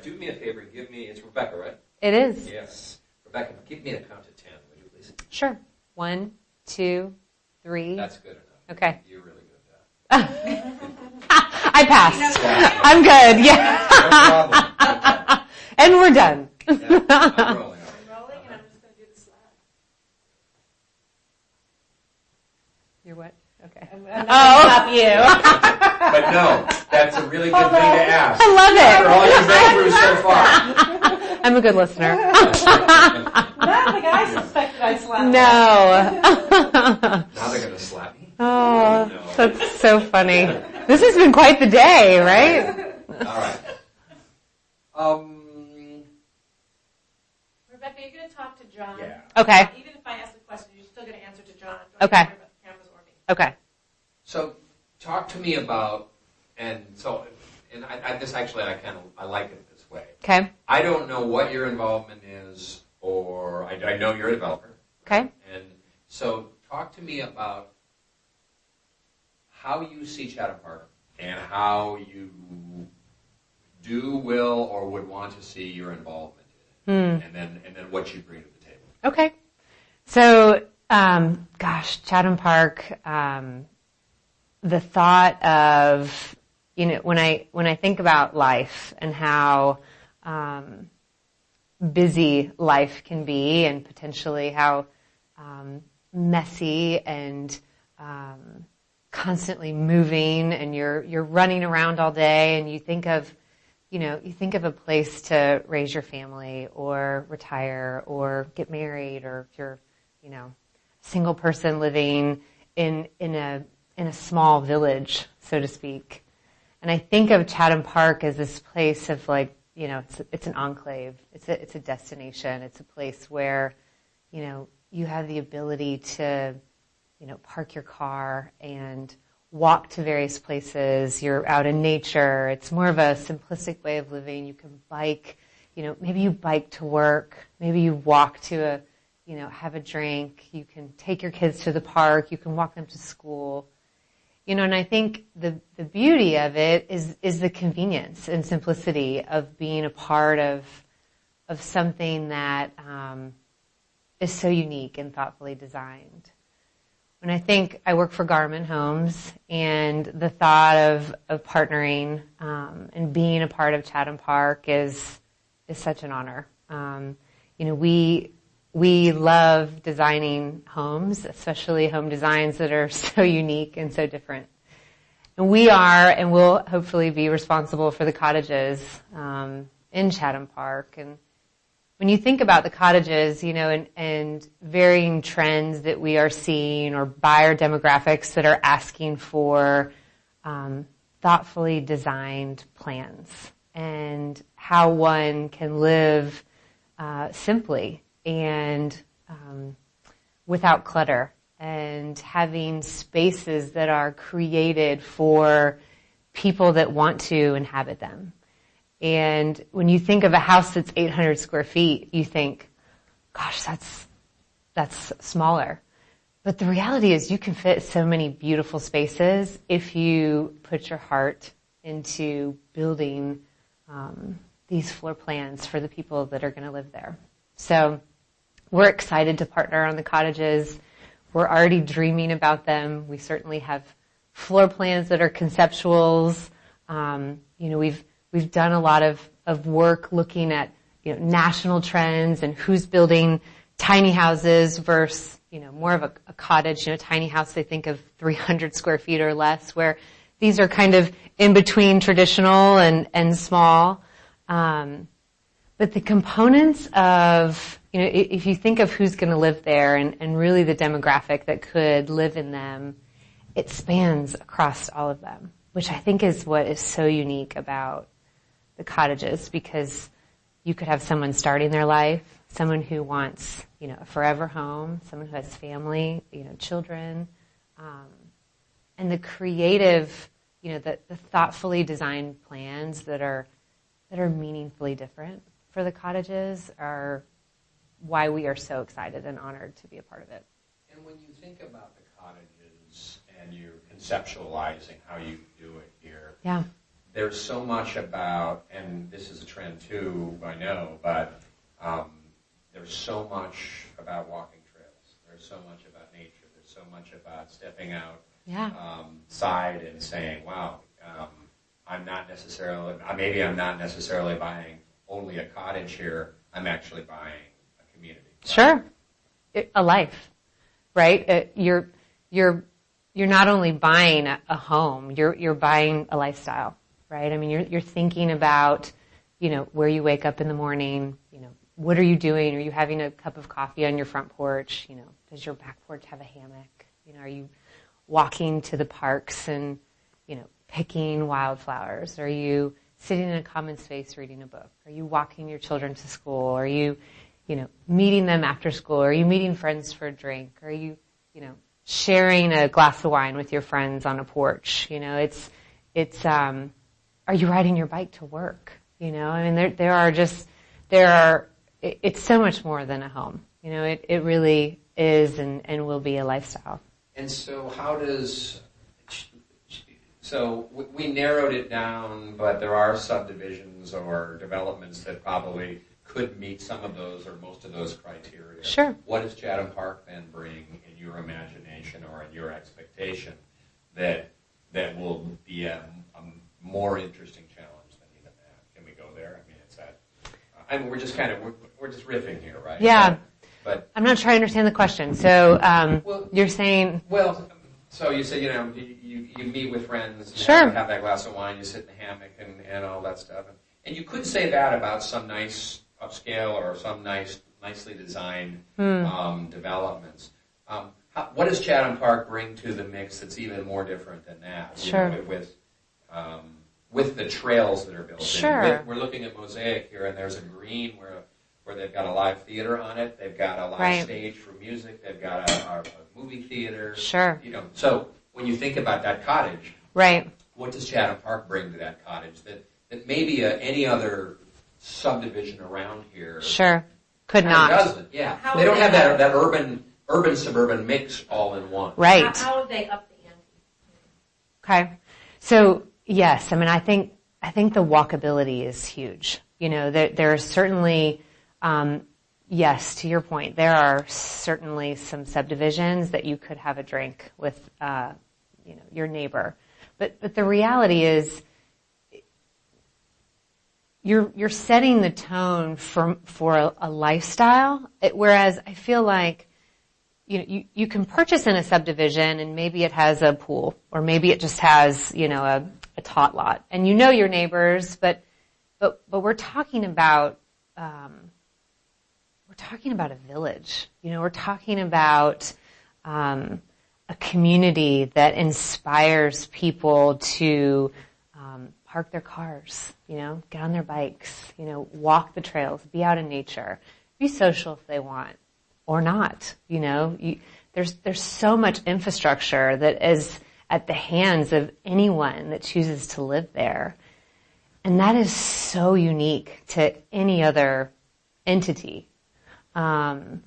right, do me a favor and give me, it's Rebecca, right? It is. Yes. Rebecca, give me a count to 10, would you please? Sure. 1, 2, 3. That's good enough. Okay. You're really good at that. I passed. I'm good. Yeah. No problem. Okay. And we're done. Yeah, I'm rolling. And I'm just going to do the slap. You're what? Okay. I'm not going to stop you. But no, that's a really good thing to ask. I love it. After all you've been through so far. I'm a good listener. Not the guy suspected I slapped him. No. Now they're going to slap me. Oh, No. that's so funny. This has been quite the day, right? All right. Rebecca, you're going to talk to John. Yeah. Okay. Even if I ask the question, you're still going to answer to John. Okay. Don't worry about the cameras or me. Okay. So, talk to me about, and this actually, I like it this way. Okay. I don't know what your involvement is, or I know you're a developer. Okay. And so, talk to me about how you see Chatham Park and how you do, will, or would want to see your involvement in it, and then what you bring to the table. Okay. So, Chatham Park, the thought of, when I think about life and how busy life can be and potentially how messy and constantly moving and you're running around all day and you think of a place to raise your family or retire or get married, or if you're, a single person living in a small village, so to speak. And I think of Chatham Park as this place of it's an enclave. It's a destination. It's a place where, you have the ability to, park your car and walk to various places. You're out in nature. It's more of a simplistic way of living. You can bike, maybe you bike to work. Maybe you walk to have a drink. You can take your kids to the park. You can walk them to school. And I think the beauty of it is the convenience and simplicity of being a part of something that is so unique and thoughtfully designed. When I work for Garmin Homes, and the thought of partnering and being a part of Chatham Park is such an honor. We love designing homes, especially home designs that are so unique and so different. And we are, and will hopefully be responsible for the cottages in Chatham Park. And when you think about the cottages, and varying trends that we are seeing, or buyer demographics that are asking for thoughtfully designed plans, and how one can live simply and without clutter, and having spaces that are created for people that want to inhabit them. And when you think of a house that's 800 square feet, you think, gosh, that's smaller. But the reality is you can fit so many beautiful spaces if you put your heart into building these floor plans for the people that are going to live there. So we're excited to partner on the cottages. We're already dreaming about them. We certainly have floor plans that are conceptuals. We've done a lot of work looking at national trends and who's building tiny houses versus more of a cottage. Tiny house, they think of 300 square feet or less, where these are kind of in between traditional and small. But the components of, if you think of who's going to live there and really the demographic that could live in them, it spans across all of them, which I think is what is so unique about the cottages, because you could have someone starting their life, someone who wants, a forever home, someone who has family, children, and the creative, the thoughtfully designed plans that are meaningfully different for the cottages are why we are so excited and honored to be a part of it. And when you think about the cottages and you're conceptualizing how you do it here, yeah, there's so much about, and this is a trend too, I know, but there's so much about walking trails. There's so much about nature. There's so much about stepping out side and saying, wow, I'm not necessarily buying only a cottage here. I'm actually buying a community. Sure. A life, right? You're not only buying a home, you're buying a lifestyle, right? I mean, you're thinking about, where you wake up in the morning, what are you doing? Are you having a cup of coffee on your front porch? Does your back porch have a hammock? Are you walking to the parks and, picking wildflowers? Are you sitting in a common space reading a book? Are you walking your children to school? Are you, meeting them after school? Are you meeting friends for a drink? Are you, sharing a glass of wine with your friends on a porch? Are you riding your bike to work? I mean, it's so much more than a home. It really is and will be a lifestyle. And so we narrowed it down, but there are subdivisions or developments that probably could meet some of those or most of those criteria. Sure. What does Chatham Park then bring in your imagination or in your expectation that will be a more interesting challenge than even that? Can we go there? I mean, it's that. We're just we're just riffing here, right? Yeah. But I'm not sure I understand the question. So you're saying. Well, so you say you meet with friends, sure. Have that glass of wine, you sit in the hammock and all that stuff, and you could say that about some nice upscale or some nicely designed developments. What does Chatham Park bring to the mix that's even more different than that? Sure. With the trails that are built sure. in. We're looking at Mosaic here, and there's a green where they've got a live theater on it. They've got a live right. stage for music. They've got a movie theater. Sure. So when you think about that cottage, right. What does Chatham Park bring to that cottage that maybe any other subdivision around here sure could not doesn't? Yeah, they don't have that urban suburban mix all in one. Right. How would they up the ante? Okay. So yes, I mean I think the walkability is huge. There are certainly yes, to your point, there are certainly some subdivisions that you could have a drink with your neighbor. But the reality is you're setting the tone for a lifestyle, whereas I feel like you can purchase in a subdivision and maybe it has a pool or maybe it just has a tot lot and your neighbors, but we're talking about a village. We're talking about a community that inspires people to park their cars, get on their bikes, walk the trails, be out in nature, be social if they want or not. There's so much infrastructure that is at the hands of anyone that chooses to live there. And that is so unique to any other entity. And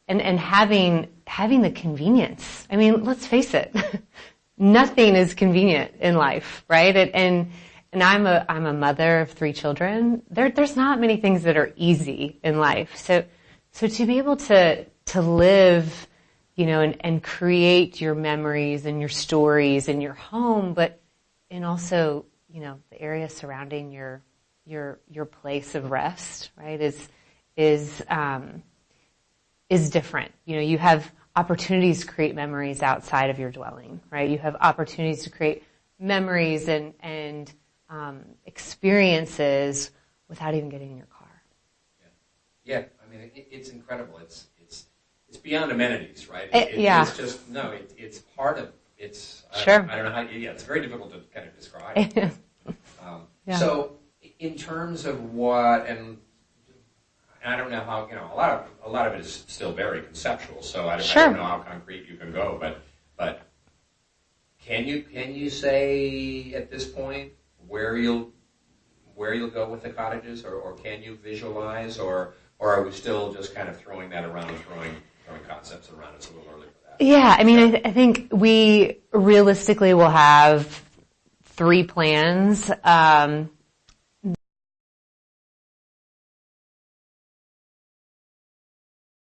having the convenience. I mean, let's face it. Nothing is convenient in life, right? And I'm a mother of 3 children. There's not many things that are easy in life. So to be able to live, and create your memories and your stories in your home, and also, the area surrounding your place of rest, right, is different. You have opportunities to create memories outside of your dwelling, right? You have opportunities to create memories and experiences without even getting in your car. Yeah. I mean, it's incredible. It's beyond amenities, right? Yeah. It's just it's part of it's. Sure. I don't know how. Yeah, it's very difficult to kind of describe. Yeah. So, in terms of what and I don't know how a lot of it is still very conceptual. So I don't know how concrete you can go, but can you say at this point where you'll go with the cottages, or can you visualize, or are we still just kind of throwing that around, throwing concepts around? It's a little early for that. Yeah, I mean, I think we realistically will have 3 plans.